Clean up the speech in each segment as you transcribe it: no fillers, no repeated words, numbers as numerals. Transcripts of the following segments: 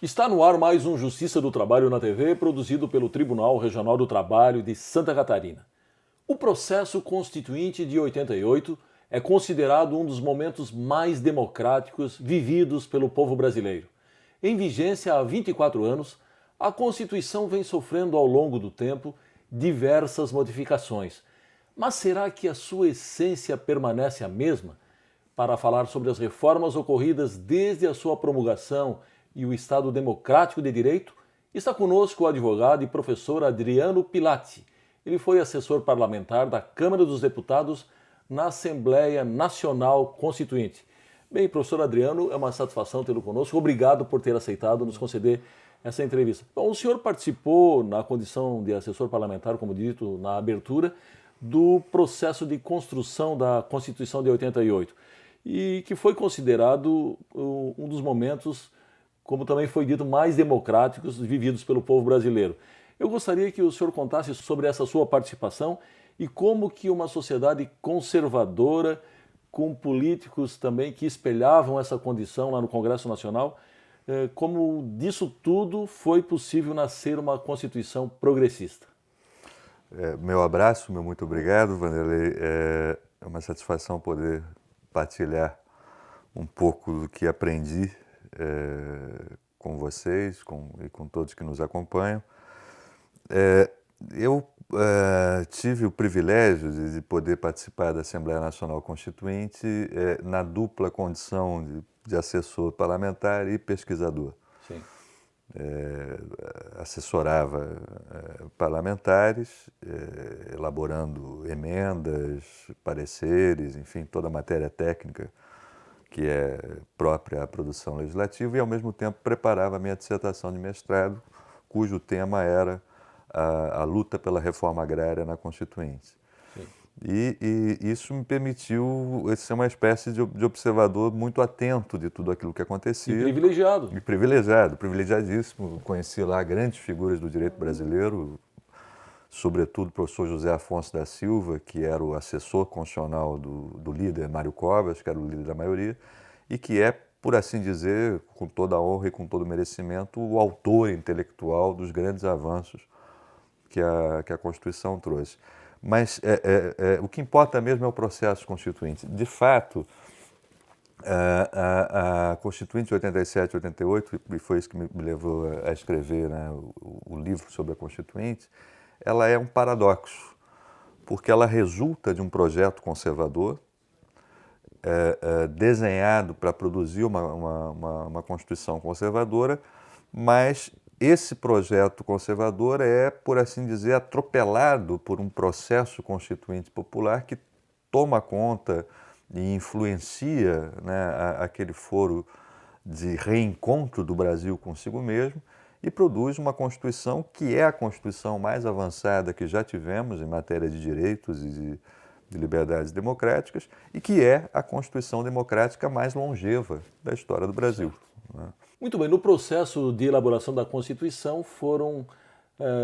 Está no ar mais um Justiça do Trabalho na TV, produzido pelo Tribunal Regional do Trabalho de Santa Catarina. O processo constituinte de 88 é considerado um dos momentos mais democráticos vividos pelo povo brasileiro. Em vigência há 24 anos, a Constituição vem sofrendo ao longo do tempo diversas modificações. Mas será que a sua essência permanece a mesma? Para falar sobre as reformas ocorridas desde a sua promulgação e o Estado Democrático de Direito, está conosco o advogado e professor Adriano Pilati. Ele foi assessor parlamentar da Câmara dos Deputados na Assembleia Nacional Constituinte. Bem, professor Adriano, é uma satisfação tê-lo conosco. Obrigado por ter aceitado nos conceder essa entrevista. Bom, o senhor participou, na condição de assessor parlamentar, como dito na abertura, do processo de construção da Constituição de 88 e que foi considerado um dos momentos, como também foi dito, mais democráticos vividos pelo povo brasileiro. Eu gostaria que o senhor contasse sobre essa sua participação e como que uma sociedade conservadora, com políticos também que espelhavam essa condição lá no Congresso Nacional, como disso tudo foi possível nascer uma Constituição progressista. Meu abraço, meu muito obrigado, Vanderlei. É uma satisfação poder partilhar um pouco do que aprendi com vocês e com todos que nos acompanham. Eu tive o privilégio de poder participar da Assembleia Nacional Constituinte na dupla condição de assessor parlamentar e pesquisador. Sim. Assessorava parlamentares, elaborando emendas, pareceres, enfim, toda a matéria técnica que é própria à produção legislativa e, ao mesmo tempo, preparava a minha dissertação de mestrado, cujo tema era a luta pela reforma agrária na Constituinte. E isso me permitiu ser uma espécie de observador muito atento de tudo aquilo que acontecia. E privilegiado. E privilegiadíssimo. Conheci lá grandes figuras do direito brasileiro, sobretudo o professor José Afonso da Silva, que era o assessor constitucional do líder Mário Covas, que era o líder da maioria, e que é, por assim dizer, com toda a honra e com todo o merecimento, o autor intelectual dos grandes avanços que a Constituição trouxe. Mas o que importa mesmo é o processo constituinte. De fato, a Constituinte de 87 e 88, e foi isso que me levou a escrever, né, o livro sobre a Constituinte, ela é um paradoxo, porque ela resulta de um projeto conservador desenhado para produzir uma Constituição conservadora, mas esse projeto conservador é, por assim dizer, atropelado por um processo constituinte popular que toma conta e influencia, né, aquele foro de reencontro do Brasil consigo mesmo e produz uma Constituição que é a Constituição mais avançada que já tivemos em matéria de direitos e de liberdades democráticas e que é a Constituição democrática mais longeva da história do Brasil. Né? Muito bem, no processo de elaboração da Constituição foram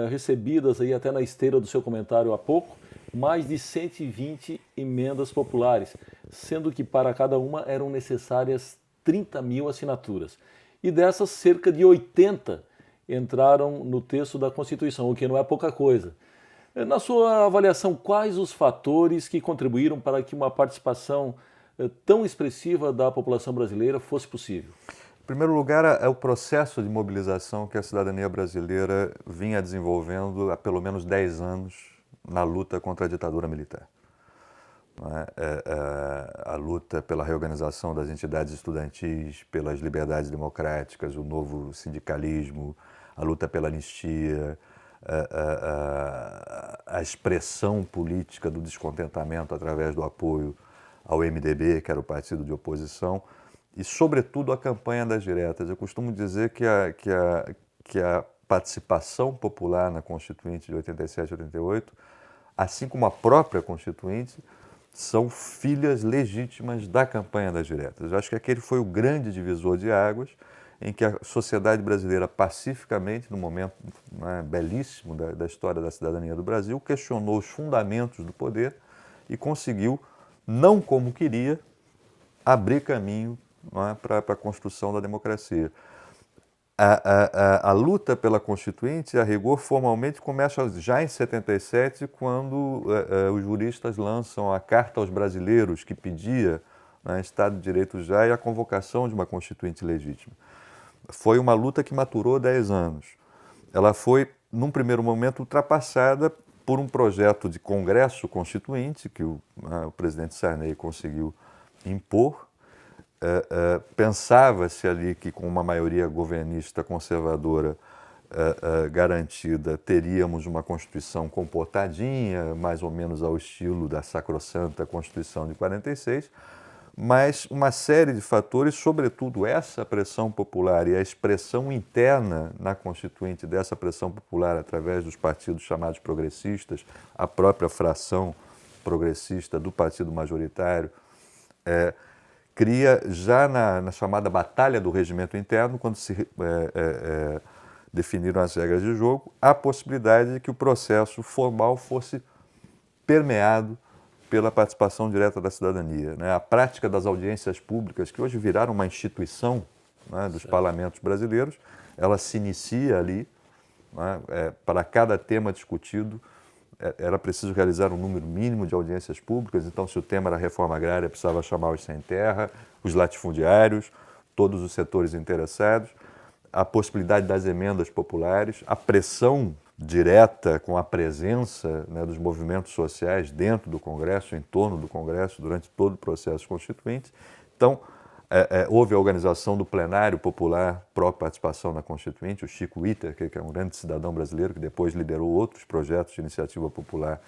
recebidas, aí até na esteira do seu comentário há pouco, mais de 120 emendas populares, sendo que para cada uma eram necessárias 30 mil assinaturas. E dessas, cerca de 80 entraram no texto da Constituição, o que não é pouca coisa. Na sua avaliação, quais os fatores que contribuíram para que uma participação tão expressiva da população brasileira fosse possível? Em primeiro lugar, é o processo de mobilização que a cidadania brasileira vinha desenvolvendo há pelo menos 10 anos na luta contra a ditadura militar. A luta pela reorganização das entidades estudantis, pelas liberdades democráticas, o novo sindicalismo, a luta pela anistia, a expressão política do descontentamento através do apoio ao MDB, que era o partido de oposição, e, sobretudo, a campanha das diretas. Eu costumo dizer que a participação popular na Constituinte de 87 e 88, assim como a própria Constituinte, são filhas legítimas da campanha das diretas. Eu acho que aquele foi o grande divisor de águas em que a sociedade brasileira, pacificamente, num momento, né, belíssimo da história da cidadania do Brasil, questionou os fundamentos do poder e conseguiu, não como queria, abrir caminho, não é, para a construção da democracia. A luta pela Constituinte, a rigor, formalmente começa já em 77, quando os juristas lançam a Carta aos Brasileiros, que pedia, né, Estado de Direito já e a convocação de uma Constituinte legítima. Foi uma luta que maturou 10 anos. Ela foi, num primeiro momento, ultrapassada por um projeto de Congresso Constituinte, que o presidente Sarney conseguiu impor. Pensava-se ali que, com uma maioria governista conservadora garantida, teríamos uma Constituição comportadinha, mais ou menos ao estilo da sacrossanta Constituição de 46, mas uma série de fatores, sobretudo essa pressão popular e a expressão interna na Constituinte dessa pressão popular através dos partidos chamados progressistas, a própria fração progressista do partido majoritário, cria já na chamada Batalha do Regimento Interno, quando se definiram as regras de jogo, a possibilidade de que o processo formal fosse permeado pela participação direta da cidadania, né? A prática das audiências públicas, que hoje viraram uma instituição, né, dos parlamentos brasileiros, ela se inicia ali, né? Para cada tema discutido, era preciso realizar um número mínimo de audiências públicas. Então, se o tema era reforma agrária, precisava chamar os sem terra, os latifundiários, todos os setores interessados, a possibilidade das emendas populares, a pressão direta com a presença, né, dos movimentos sociais dentro do Congresso, em torno do Congresso, durante todo o processo constituinte. Então, houve a organização do plenário popular pró-participação na Constituinte, o Chico Witter, que é um grande cidadão brasileiro, que depois liderou outros projetos de iniciativa popular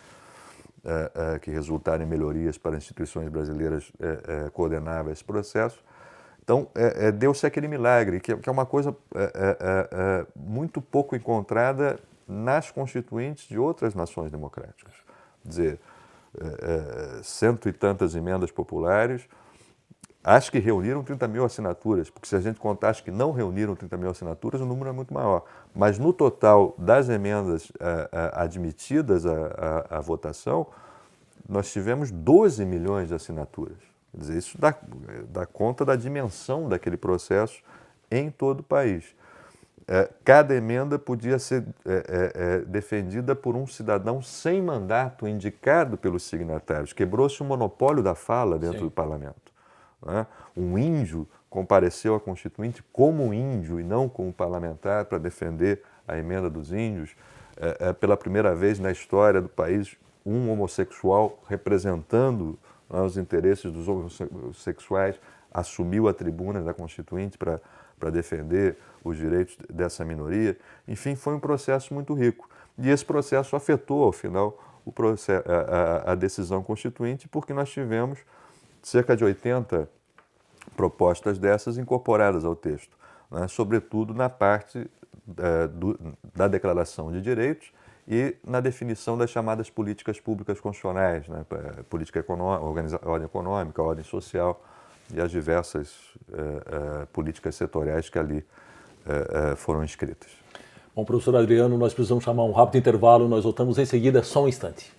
que resultaram em melhorias para instituições brasileiras, coordenava esse processo. Então, deu-se aquele milagre, que é uma coisa muito pouco encontrada nas constituintes de outras nações democráticas. Quer dizer, cento e tantas emendas populares, acho que reuniram 30 mil assinaturas, porque se a gente contar as que não reuniram 30 mil assinaturas, o número é muito maior. Mas no total das emendas admitidas à votação, nós tivemos 12 milhões de assinaturas. Quer dizer, isso dá conta da dimensão daquele processo em todo o país. Cada emenda podia ser defendida por um cidadão sem mandato indicado pelos signatários. Quebrou-se o monopólio da fala dentro do parlamento. Né? Um índio compareceu à Constituinte como índio e não como parlamentar para defender a emenda dos índios. Pela primeira vez na história do país, um homossexual representando, né, os interesses dos homossexuais assumiu a tribuna da Constituinte para defender os direitos dessa minoria. Enfim, foi um processo muito rico. E esse processo afetou, ao final, a decisão constituinte, porque nós tivemos cerca de 80 propostas dessas incorporadas ao texto, né, sobretudo na parte da Declaração de Direitos e na definição das chamadas políticas públicas constitucionais, né, política econômica, ordem econômica, ordem social e as diversas políticas setoriais que ali foram inscritas. Bom, professor Adriano, nós precisamos chamar um rápido intervalo, nós voltamos em seguida, só um instante.